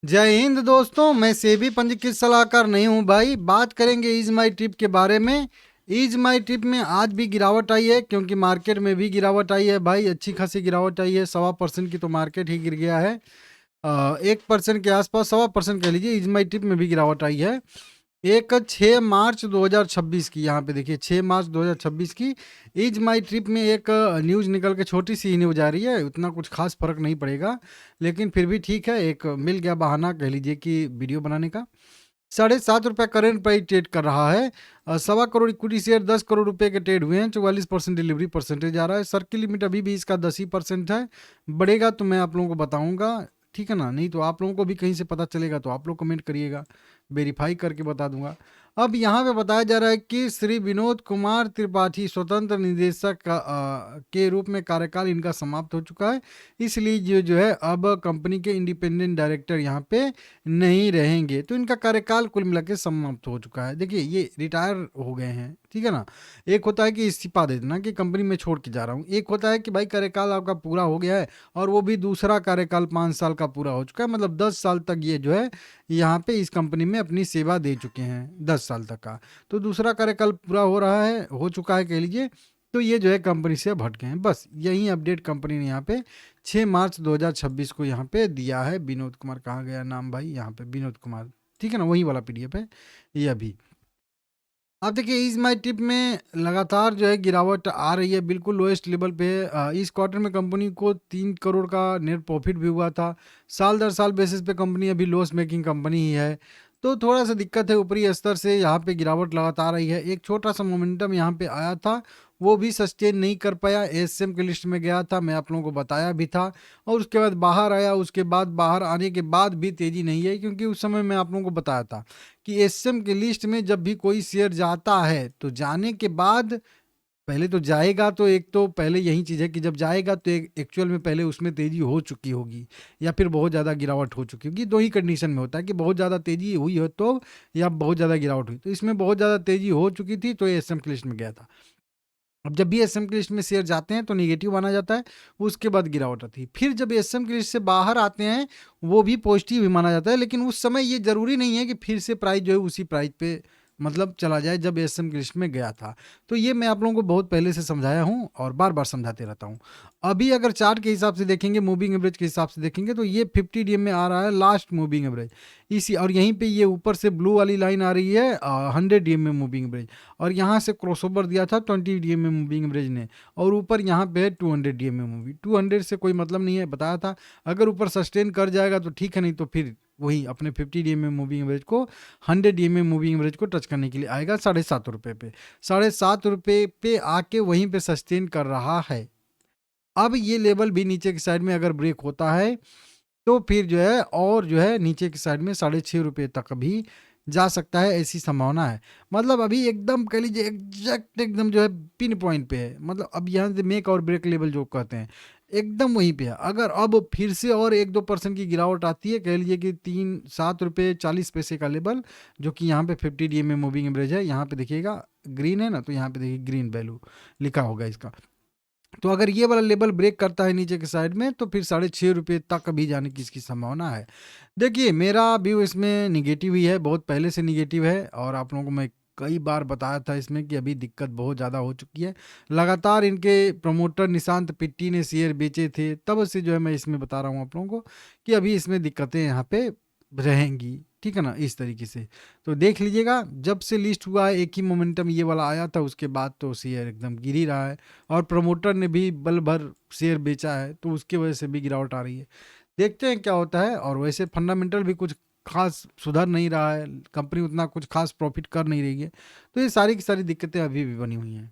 जय हिंद दोस्तों, मैं सेबी पंजीकृत सलाहकार नहीं हूं भाई। बात करेंगे ईज माई ट्रिप के बारे में। ईज माई ट्रिप में आज भी गिरावट आई है, क्योंकि मार्केट में भी गिरावट आई है भाई। अच्छी खासी गिरावट आई है, 1.25% की तो मार्केट ही गिर गया है। 1% के आसपास, 1.25% कह लीजिए। ईज माई ट्रिप में भी गिरावट आई है। एक 6 मार्च 2026 की, यहाँ पे देखिए 6 मार्च 2026 की ईज माई ट्रिप में एक न्यूज़ निकल के, छोटी सी ही न्यूज़ आ रही है, उतना कुछ खास फर्क नहीं पड़ेगा, लेकिन फिर भी ठीक है, एक मिल गया बहाना कह लीजिए कि वीडियो बनाने का। 7.5 रुपये करेंट प्राइस ट्रेड कर रहा है। 1.25 करोड़ इक्विटी शेयर 10 करोड़ रुपए के ट्रेड हुए हैं। 44% डिलीवरी परसेंटेज आ रहा है। सर्किल लिमिट अभी भी इसका 10% है। बढ़ेगा तो मैं आप लोगों को बताऊंगा, ठीक है ना। नहीं तो आप लोगों को भी कहीं से पता चलेगा तो आप लोग कमेंट करिएगा, वेरीफाई करके बता दूंगा। अब यहाँ पे बताया जा रहा है कि श्री विनोद कुमार त्रिपाठी स्वतंत्र निदेशक के रूप में कार्यकाल इनका समाप्त हो चुका है। इसलिए जो है अब कंपनी के इंडिपेंडेंट डायरेक्टर यहाँ पे नहीं रहेंगे, तो इनका कार्यकाल कुल मिला के समाप्त हो चुका है। देखिए ये रिटायर हो गए हैं, ठीक है ना। एक होता है कि इस्तीफा दे देना कि कंपनी में छोड़ के जा रहा हूँ, एक होता है कि भाई कार्यकाल आपका पूरा हो गया है, और वो भी दूसरा कार्यकाल 5 साल का पूरा हो चुका है। मतलब 10 साल तक ये जो है यहाँ पे इस कंपनी में अपनी सेवा दे चुके हैं, 10 साल तक का। तो दूसरा कार्यकाल पूरा हो रहा है, हो चुका है कह लीजिए। तो ये जो है कंपनी से अब हट गए हैं, बस यही अपडेट कंपनी ने यहाँ पे 6 मार्च 2026 को यहाँ पे दिया है। विनोद कुमार, कहाँ गया नाम भाई, यहाँ पे विनोद कुमार, ठीक है ना, वही वाला पीडीएफ है ये अभी। अब देखिए इस माई टिप में लगातार जो है गिरावट आ रही है, बिल्कुल लोएस्ट लेवल पे है। इस क्वार्टर में कंपनी को 3 करोड़ का नेट प्रॉफिट भी हुआ था। साल दर साल बेसिस पे कंपनी अभी लॉस मेकिंग कंपनी ही है, तो थोड़ा सा दिक्कत है। ऊपरी स्तर से यहाँ पे गिरावट लगातार आई है। एक छोटा सा मोमेंटम यहाँ पे आया था, वो भी सस्टेन नहीं कर पाया। एएसएम के लिस्ट में गया था, मैं आप लोगों को बताया भी था, और उसके बाद बाहर आया। उसके बाद बाहर आने के बाद भी तेज़ी नहीं है, क्योंकि उस समय मैं आप लोगों को बताया था कि एसएम के लिस्ट में जब भी कोई शेयर जाता है तो जाने के बाद पहले तो जाएगा, तो एक तो पहले यही चीज़ है कि जब जाएगा तो एक एक्चुअल में पहले उसमें तेज़ी हो चुकी होगी, या फिर बहुत ज़्यादा गिरावट हो चुकी होगी। दो ही कंडीशन में होता है कि बहुत ज़्यादा तेज़ी हुई हो तो, या बहुत ज़्यादा गिरावट हुई। तो इसमें बहुत ज़्यादा तेज़ी हो चुकी थी, तो ये एसएम की लिस्ट में गया था। अब जब भी एसएम की लिस्ट में शेयर जाते हैं तो निगेटिव माना जाता है, उसके बाद गिरावट आती है। फिर जब एसएम की लिस्ट से बाहर आते हैं, वो भी पॉजिटिव ही माना जाता है, लेकिन उस समय ये जरूरी नहीं है कि फिर से प्राइस जो है उसी प्राइस पे मतलब चला जाए जब एसएम की लिस्ट में गया था। तो ये मैं आप लोगों को बहुत पहले से समझाया हूँ और बार बार समझाते रहता हूँ। अभी अगर चार्ट के हिसाब से देखेंगे, मूविंग एवरेज के हिसाब से देखेंगे, तो ये 50 डीएम में आ रहा है लास्ट मूविंग एवरेज इसी, और यहीं पे ये ऊपर से ब्लू वाली लाइन आ रही है 100 डीएम में मूविंग एवरेज, और यहाँ से क्रॉसओवर दिया था 20 डीएम में मूविंग एवरेज ने, और ऊपर यहाँ पे है 200 डीएम में मूवी। 200 से कोई मतलब नहीं है, बताया था। अगर ऊपर सस्टेन कर जाएगा तो ठीक है, नहीं तो फिर वही अपने 50 डीएम में मूविंग एवरेज को, 100 डीएम में मूविंग एवरेज को टच करने के लिए आएगा 7.5 रुपये पे। 7.5 रुपये पे आके वहीं पे सस्टेन कर रहा है। अब ये लेवल भी नीचे की साइड में अगर ब्रेक होता है तो फिर जो है, और जो है नीचे की साइड में 6.5 रुपये तक भी जा सकता है, ऐसी संभावना है। मतलब अभी एकदम कह लीजिए एग्जैक्ट एकदम जो है पिन पॉइंट पे है। मतलब अब यहाँ से मेक और ब्रेक लेवल जो कहते हैं एकदम वहीं पे है। अगर अब फिर से और 1-2% की गिरावट आती है, कह लीजिए कि 7 रुपये 40 पैसे का लेवल, जो कि यहाँ पे 50 डीएम में मूविंग एवरेज है, यहाँ पे देखिएगा ग्रीन है ना, तो यहाँ पे देखिए ग्रीन वैल्यू लिखा होगा इसका। तो अगर ये वाला लेवल ब्रेक करता है नीचे के साइड में, तो फिर 6.5 रुपये तक भी जाने की इसकी संभावना है। देखिए मेरा व्यू इसमें निगेटिव ही है, बहुत पहले से निगेटिव है, और आप लोगों को मैं कई बार बताया था इसमें कि अभी दिक्कत बहुत ज़्यादा हो चुकी है। लगातार इनके प्रमोटर निशांत पिट्टी ने शेयर बेचे थे, तब से जो है मैं इसमें बता रहा हूँ आप लोगों को कि अभी इसमें दिक्कतें यहाँ पे रहेंगी, ठीक है ना, इस तरीके से। तो देख लीजिएगा, जब से लिस्ट हुआ है एक ही मोमेंटम ये वाला आया था, उसके बाद तो शेयर एकदम गिर ही रहा है, और प्रमोटर ने भी बल भर शेयर बेचा है, तो उसकी वजह से भी गिरावट आ रही है। देखते हैं क्या होता है। और वैसे फंडामेंटल भी कुछ खास सुधर नहीं रहा है, कंपनी उतना कुछ खास प्रॉफिट कर नहीं रही है, तो ये सारी की सारी दिक्कतें अभी भी बनी हुई हैं।